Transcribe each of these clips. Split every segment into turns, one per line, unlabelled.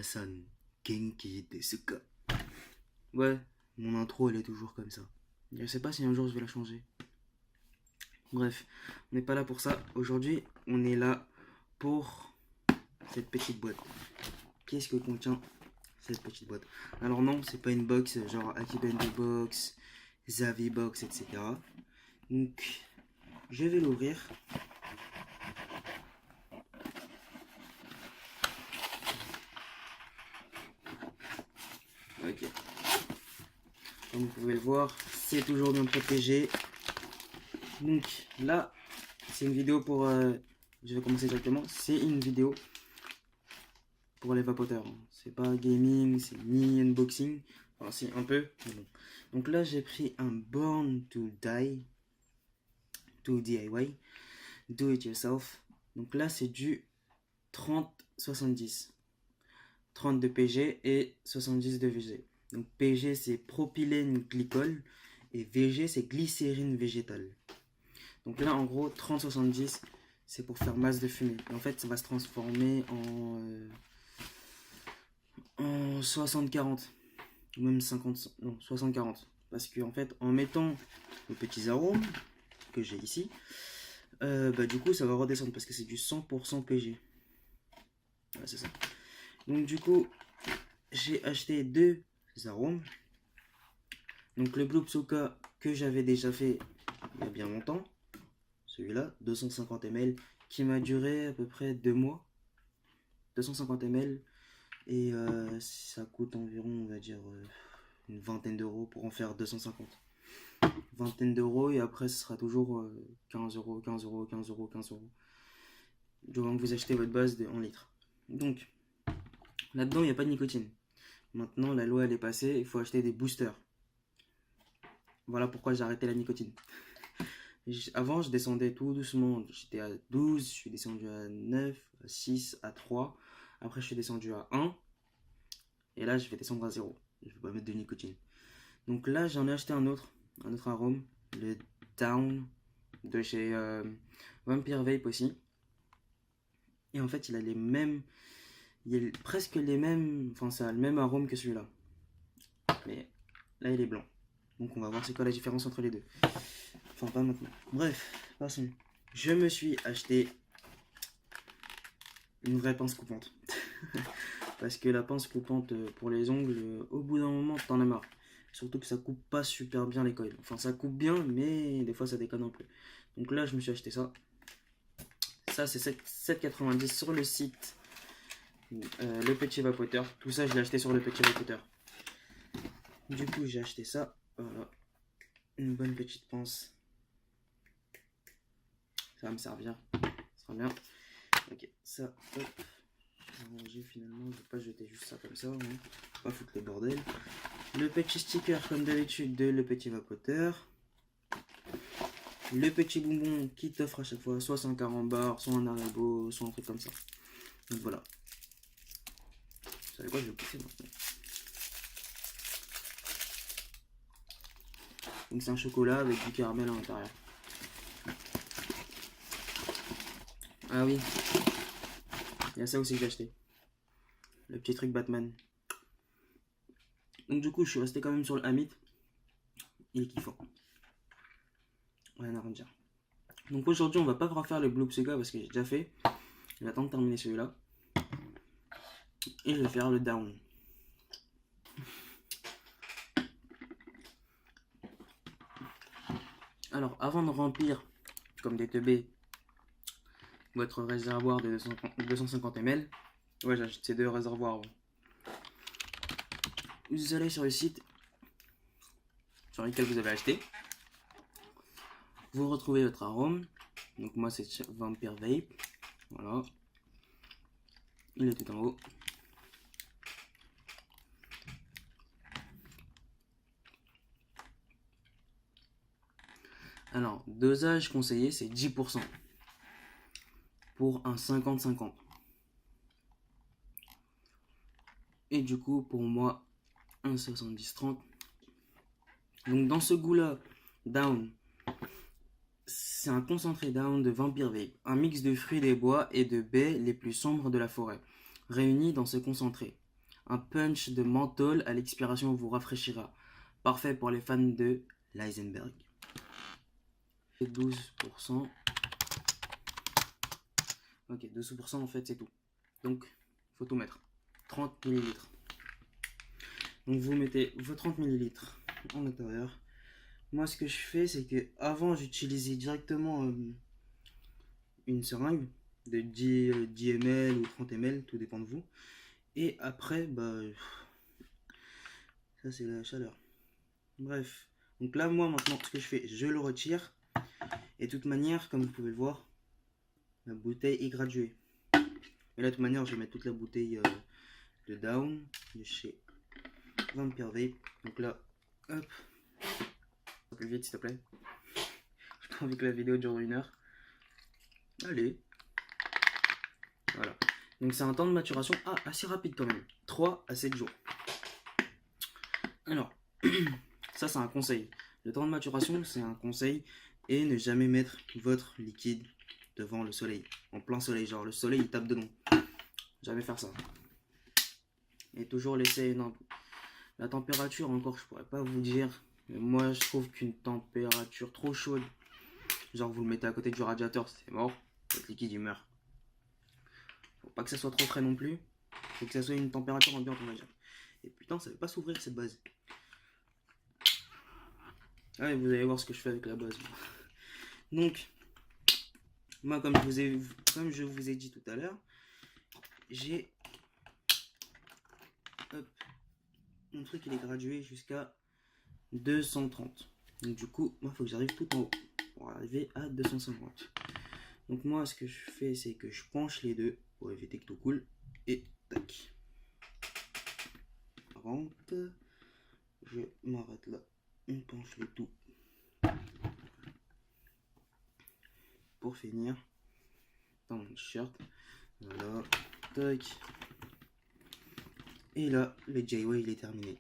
Minasan, Genki Desuka. Ouais, mon intro elle est toujours comme ça. Je sais pas si un jour je vais la changer. Bref, on n'est pas là pour ça. Aujourd'hui, on est là pour cette petite boîte. Qu'est-ce que contient cette petite boîte? Alors non, c'est pas une box genre Akibendo Box, Zavi Box, etc. Donc, je vais l'ouvrir. Ok. Comme vous pouvez le voir, c'est toujours bien protégé. Donc là, c'est une vidéo pour... je vais commencer directement. C'est une vidéo pour les vapoteurs. C'est pas gaming, c'est ni unboxing. Enfin, si, un peu. Mais bon. Donc là, j'ai pris un Born to Die, to DIY, Do It Yourself. Donc là, c'est du 30-70. 30 de PG et 70 de VG. Donc PG, c'est propylène glycol et VG, c'est glycérine végétale. Donc là, en gros, 30-70, c'est pour faire masse de fumée. Et en fait, ça va se transformer en 60-40. Ou même 50, non, 60-40. Parce qu'en fait, en mettant les petits arômes que j'ai ici, du coup, ça va redescendre parce que c'est du 100% PG. Ouais, c'est ça. Donc du coup, j'ai acheté deux arômes. Donc le Blue Psoka que j'avais déjà fait il y a bien longtemps. Celui-là, 250 ml, qui m'a duré à peu près 2 mois. 250 ml. Et ça coûte environ, on va dire, une vingtaine d'euros pour en faire 250. Vingtaine d'euros et après ce sera toujours 15 euros, 15 euros, 15 euros, 15 euros. Du moment que vous achetez votre base en litres. Donc, là-dedans, il n'y a pas de nicotine. Maintenant, la loi elle est passée, il faut acheter des boosters. Voilà pourquoi j'ai arrêté la nicotine. Avant, je descendais tout doucement. J'étais à 12, je suis descendu à 9, à 6, à 3. Après, je suis descendu à 1. Et là, je vais descendre à 0. Je ne vais pas mettre de nicotine. Donc là, j'en ai acheté un autre arôme. Le Down de chez Vampire Vape aussi. Et en fait, il a les mêmes. Il a presque les mêmes. Enfin, ça a le même arôme que celui-là. Mais là, il est blanc. Donc, on va voir c'est quoi la différence entre les deux. Enfin, pas maintenant. Bref, passons. Je me suis acheté une vraie pince coupante. Parce que la pince coupante pour les ongles, au bout d'un moment, t'en as marre. Surtout que ça coupe pas super bien les coils. Enfin, ça coupe bien, mais des fois ça déconne un peu. Donc là, je me suis acheté ça. Ça, c'est 7,90 sur le site. Le petit vapoteur. Tout ça, je l'ai acheté sur le petit vapoteur. Du coup, j'ai acheté ça. Voilà. Une bonne petite pince. Ça va me servir. Ça sera bien. Ok, ça, hop. Je vais ranger finalement. Je vais pas jeter juste ça comme ça. Hein. Pas foutre le bordel. Le petit sticker, comme d'habitude, de le petit vapoteur. Le petit bonbon qui t'offre à chaque fois soit 140 bars, soit un Haribo, soit un truc comme ça. Donc voilà. Vous savez quoi, je vais pousser maintenant. Donc c'est un chocolat avec du caramel à l'intérieur. Ah oui, il y a ça aussi que j'ai acheté. Le petit truc Batman. Donc du coup, je suis resté quand même sur le Hamid. Il est kiffant. Rien à redire. Donc aujourd'hui, on va pas refaire le Blue Psoka parce que j'ai déjà fait. Je vais attendre de terminer celui-là. Et je vais faire le Down. Alors, avant de remplir, comme des teubés, votre réservoir de 250 ml, ouais, j'achète ces deux réservoirs. Vous allez sur le site sur lequel vous avez acheté. Vous retrouvez votre arôme. Donc moi, c'est Vampire Vape. Voilà. Il est tout en haut. Alors, dosage conseillé, c'est 10% pour un 50-50. Et du coup, pour moi, un 70-30. Donc, dans ce goût-là, Down, c'est un concentré Down de Vampire Vape, un mix de fruits des bois et de baies les plus sombres de la forêt, réunis dans ce concentré. Un punch de menthol à l'expiration vous rafraîchira. Parfait pour les fans de l'Eisenberg. 12%. Ok, 12% en fait c'est tout. Donc, il faut tout mettre. 30 millilitres. Donc vous mettez vos 30 millilitres en intérieur. Moi ce que je fais c'est que avant j'utilisais directement une seringue de 10 ml ou 30 ml, tout dépend de vous. Et après, bah, ça c'est la chaleur. Bref, donc là moi maintenant ce que je fais, je le retire. Et de toute manière, comme vous pouvez le voir, la bouteille est graduée. Et là de toute manière je vais mettre toute la bouteille de Down de chez Vampire Vape. Donc là, hop, plus vite s'il te plaît. J'ai pas envie que la vidéo dure 1 heure. Allez. Voilà. Donc c'est un temps de maturation assez rapide quand même. 3 à 7 jours. Alors, ça c'est un conseil. Le temps de maturation c'est un conseil. Et ne jamais mettre votre liquide devant le soleil. En plein soleil. Genre le soleil il tape dedans. Jamais faire ça. Et toujours laisser la température encore je pourrais pas vous dire. Mais moi je trouve qu'une température trop chaude. Genre vous le mettez à côté du radiateur c'est mort. Votre liquide il meurt. Faut pas que ça soit trop frais non plus. Faut que ça soit une température ambiante on va dire. Et putain ça veut pas s'ouvrir cette base. Ah et vous allez voir ce que je fais avec la base. Donc moi comme je vous ai dit tout à l'heure, j'ai mon truc il est gradué jusqu'à 230. Donc du coup moi il faut que j'arrive tout en haut pour arriver à 250. Donc moi ce que je fais c'est que je penche les deux pour éviter que tout coule. Et tac. Rentre. Je m'arrête là. On penche le tout. Pour finir dans mon t-shirt. Voilà. Tac. Et là, le DIY il est terminé.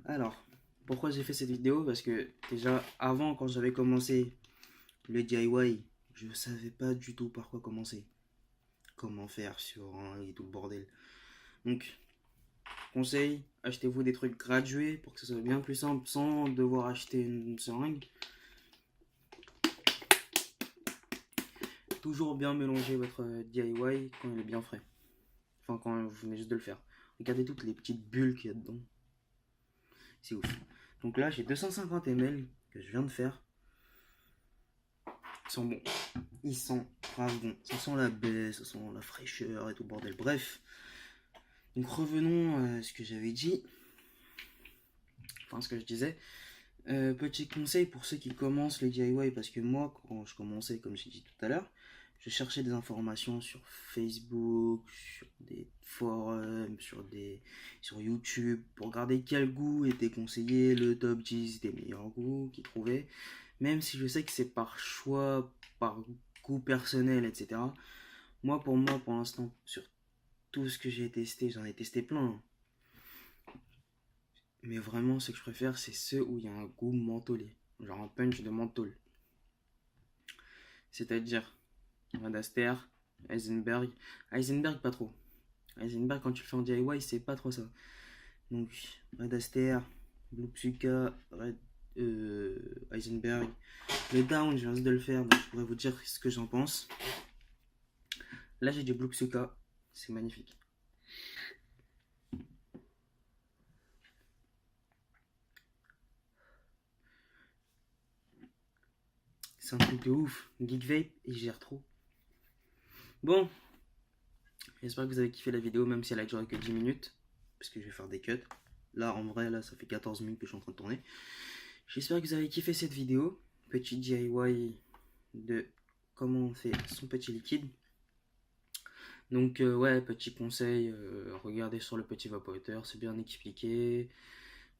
Alors, pourquoi j'ai fait cette vidéo? Parce que déjà, avant, quand j'avais commencé le DIY, je savais pas du tout par quoi commencer. Comment faire sur un et tout le bordel. Donc, conseil, achetez-vous des trucs gradués pour que ce soit bien plus simple sans devoir acheter une seringue. Toujours bien mélanger votre DIY quand il est bien frais. Enfin, quand vous venez juste de le faire. Regardez toutes les petites bulles qu'il y a dedans. C'est ouf. Donc là, j'ai 250 ml que je viens de faire. Ils sont bons. Ils sont grave bons. Ça sent la baie, ça sent la fraîcheur et tout bordel. Bref. Donc revenons à ce que j'avais dit. Enfin, ce que je disais. Petit conseil pour ceux qui commencent le DIY. Parce que moi, quand je commençais, comme j'ai dit tout à l'heure, je cherchais des informations sur Facebook, sur des forums, sur YouTube, pour regarder quel goût était conseillé, le top 10 des meilleurs goûts qu'ils trouvaient. Même si je sais que c'est par choix, par goût personnel, etc. Pour l'instant, sur tout ce que j'ai testé, j'en ai testé plein. Mais vraiment, ce que je préfère, c'est ceux où il y a un goût mentholé. Genre un punch de menthol. C'est-à-dire Red Aster, Heisenberg. Heisenberg, pas trop. Heisenberg, quand tu le fais en DIY, c'est pas trop ça. Donc, Red Aster, Blue Psuka, Heisenberg. Le Down, je viens de le faire, donc je pourrais vous dire ce que j'en pense. Là, j'ai du Blue Psuka. C'est magnifique. C'est un truc de ouf. Geek Vape, il gère trop. Bon, j'espère que vous avez kiffé la vidéo, même si elle a duré que 10 minutes. Parce que je vais faire des cuts. Là, en vrai, là, ça fait 14 minutes que je suis en train de tourner. J'espère que vous avez kiffé cette vidéo. Petit DIY de comment on fait son petit liquide. Donc, ouais, petit conseil, regardez sur le petit vaporateur, c'est bien expliqué.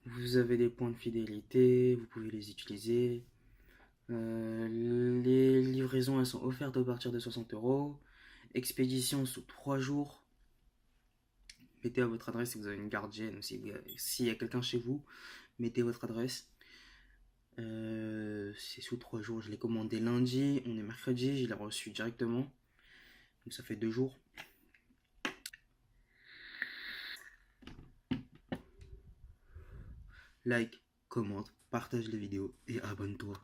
Vous avez des points de fidélité, vous pouvez les utiliser. Les livraisons, elles sont offertes à partir de 60 €. Expédition sous 3 jours. Mettez à votre adresse si vous avez une gardienne ou s'il y a quelqu'un chez vous. Mettez votre adresse. C'est sous 3 jours. Je l'ai commandé lundi. On est mercredi. Je l'ai reçu directement. Donc ça fait 2 jours. like, commente, partage les vidéos et abonne-toi.